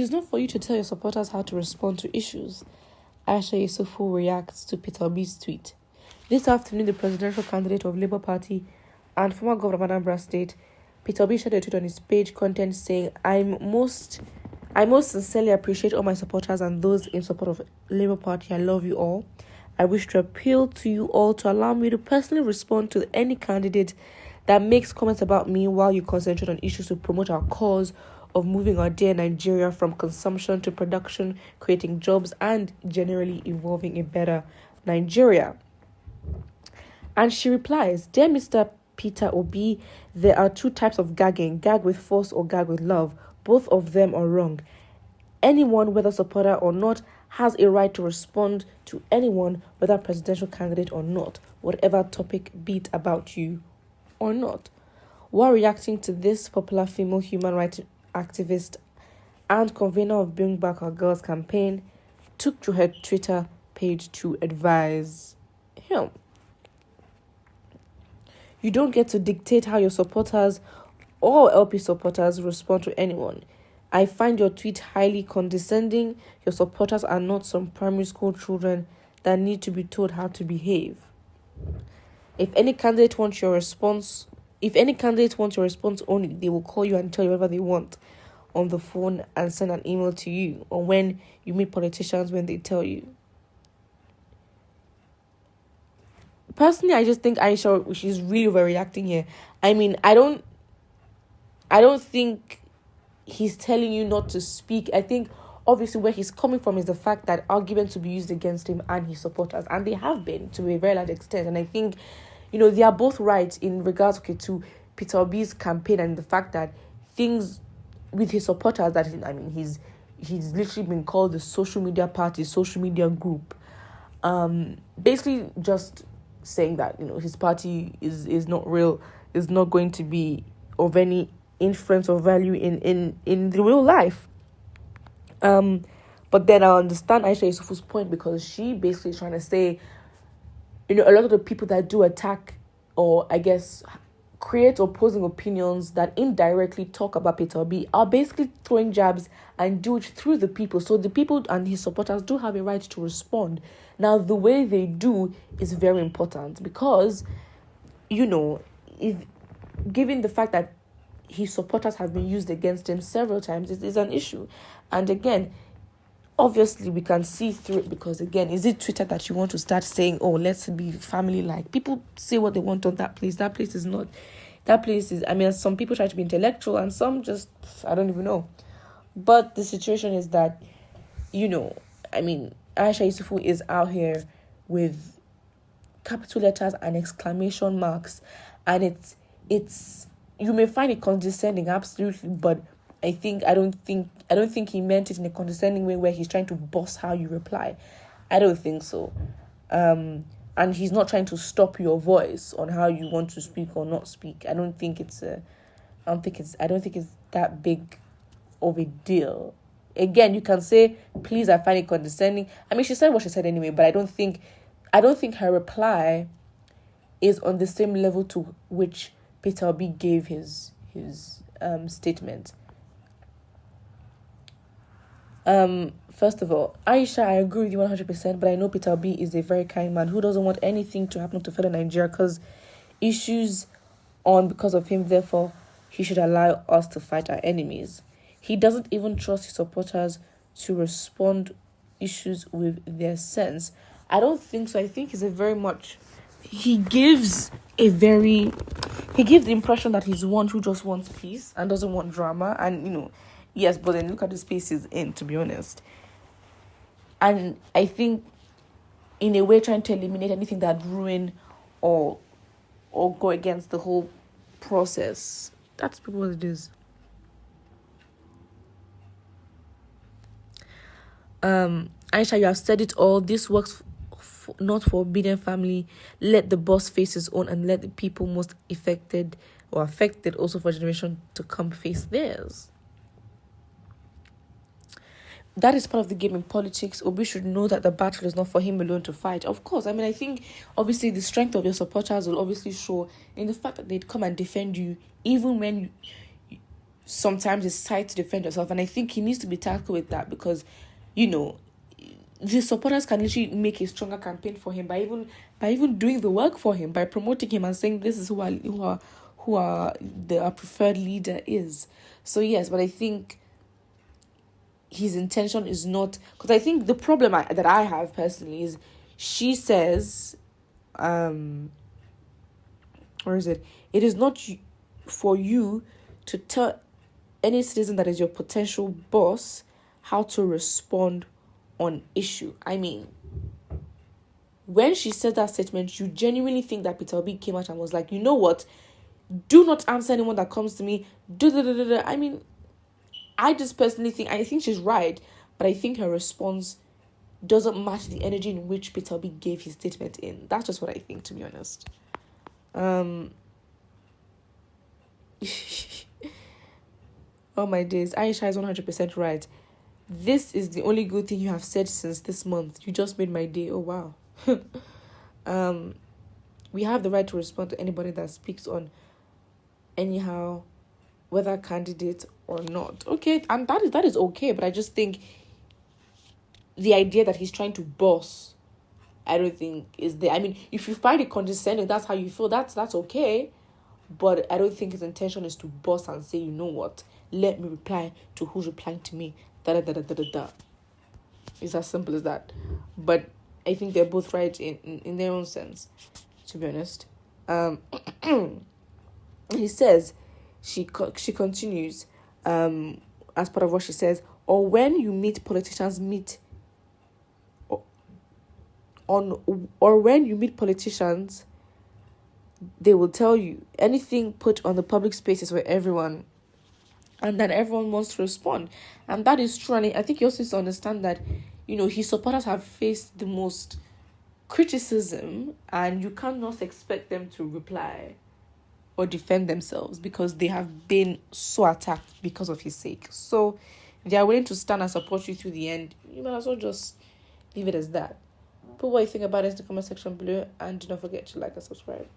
is not for you to tell your supporters how to respond to issues. Aisha Yesufu reacts to Peter Obi's tweet. This afternoon, the presidential candidate of Labour Party and former governor of Anambra State, Peter Obi, shared a tweet on his page content saying, I most sincerely appreciate all my supporters and those in support of Labour Party. I love you all. I wish to appeal to you all to allow me to personally respond to any candidate that makes comments about me while you concentrate on issues to promote our cause of moving our dear Nigeria from consumption to production, creating jobs, and generally evolving a better Nigeria. And she replies, Dear Mr. Peter Obi, there are two types of gagging, gag with force or gag with love. Both of them are wrong. Anyone, whether supporter or not, has a right to respond to anyone, whether presidential candidate or not, whatever topic, be it about you or not. While reacting to this, popular female human rights activist and convener of Bring Back Our Girls campaign took to her Twitter page to advise him. You don't get to dictate how your supporters or LP supporters respond to anyone. I find your tweet highly condescending. Your supporters are not some primary school children that need to be told how to behave. If any candidate wants your response only, they will call you and tell you whatever they want on the phone and send an email to you, or when you meet politicians when they tell you. Personally, I just think Aisha, she's really overreacting here. I mean, I don't think he's telling you not to speak. I think obviously where he's coming from is the fact that arguments will be used against him and his supporters, and they have been to a very large extent. And I think, they are both right in regards to Peter Obi's campaign and the fact that things with his supporters, he's literally been called the social media party, social media group. Basically just saying that, his party is not real, is not going to be of any influence or value in the real life. But then I understand Aisha Yesufu's point, because she basically is trying to say, a lot of the people that do attack or I guess create opposing opinions that indirectly talk about Peter Obi are basically throwing jabs and do it through the people. So the people and his supporters do have a right to respond. Now, the way they do is very important, because, if given the fact that his supporters have been used against him several times, it is an issue. And again, obviously we can see through it, because again, is it Twitter that you want to start saying, oh, let's be family-like? People say what they want on that place. That place is not. That place is, some people try to be intellectual and some just, I don't even know. But the situation is that, Aisha Yesufu is out here with capital letters and exclamation marks, and it's you may find it condescending, absolutely, but I don't think he meant it in a condescending way where he's trying to boss how you reply. I don't think so. And he's not trying to stop your voice on how you want to speak or not speak. I don't think it's that big of a deal. Again, you can say, please, I find it condescending. She said what she said anyway, but I don't think her reply is on the same level to which Peter Obi gave his statement. First of all, Aisha, I agree with you 100%, but I know Peter Obi is a very kind man who doesn't want anything to happen to fellow Nigeria because issues on because of him. Therefore, he should allow us to fight our enemies. He doesn't even trust his supporters to respond issues with their sense. I don't think so. I think he gives the impression that he's one who just wants peace and doesn't want drama. And, yes, but then look at the space he's in, to be honest. And I think, in a way, trying to eliminate anything that ruin or go against the whole process. That's what it is. Aisha, you have said it all. This works not for obedient family. Let the boss face his own, and let the people most affected also for a generation to come face theirs. That is part of the game in politics. Obi should know that the battle is not for him alone to fight. Of course, I think obviously the strength of your supporters will obviously show in the fact that they'd come and defend you, even when sometimes it's tight to defend yourself, and I think he needs to be tackled with that, because, you know, the supporters can literally make a stronger campaign for him by even doing the work for him, by promoting him and saying this is who our preferred leader is. So yes, but I think his intention is not, because I think the problem that I have personally is, she says, or is it is not for you to tell any citizen that is your potential boss how to respond on issue. I mean, when she said that statement, you genuinely think that Peter Obi came out and was like, you know what, do not answer anyone that comes to me. I mean, I just personally think, I think she's right, but I think her response doesn't match the energy in which Peter Obi gave his statement in. That's just what I think, to be honest. Oh my days, Aisha is 100% right. This is the only good thing you have said since this month. You just made my day. Oh wow. We have the right to respond to anybody that speaks on anyhow, whether candidate or not. Okay, and that is okay, but I just think the idea that he's trying to boss, I don't think is there. I mean, if you find it condescending, that's how you feel, that's okay. But I don't think his intention is to boss and say, you know what, let me reply to who's replying to me. It's as simple as that. But I think they're both right in their own sense, to be honest. He says, she continues, as part of what she says, or when you meet politicians, they will tell you anything put on the public spaces for everyone, and then everyone wants to respond. And that is true. And I think you also need to understand that, you know, his supporters have faced the most criticism, and you cannot expect them to reply or defend themselves, because they have been so attacked because of his sake. So they are willing to stand and support you through the end. You might as well just leave it as that. Put what you think about it in the comment section below, and do not forget to like and subscribe.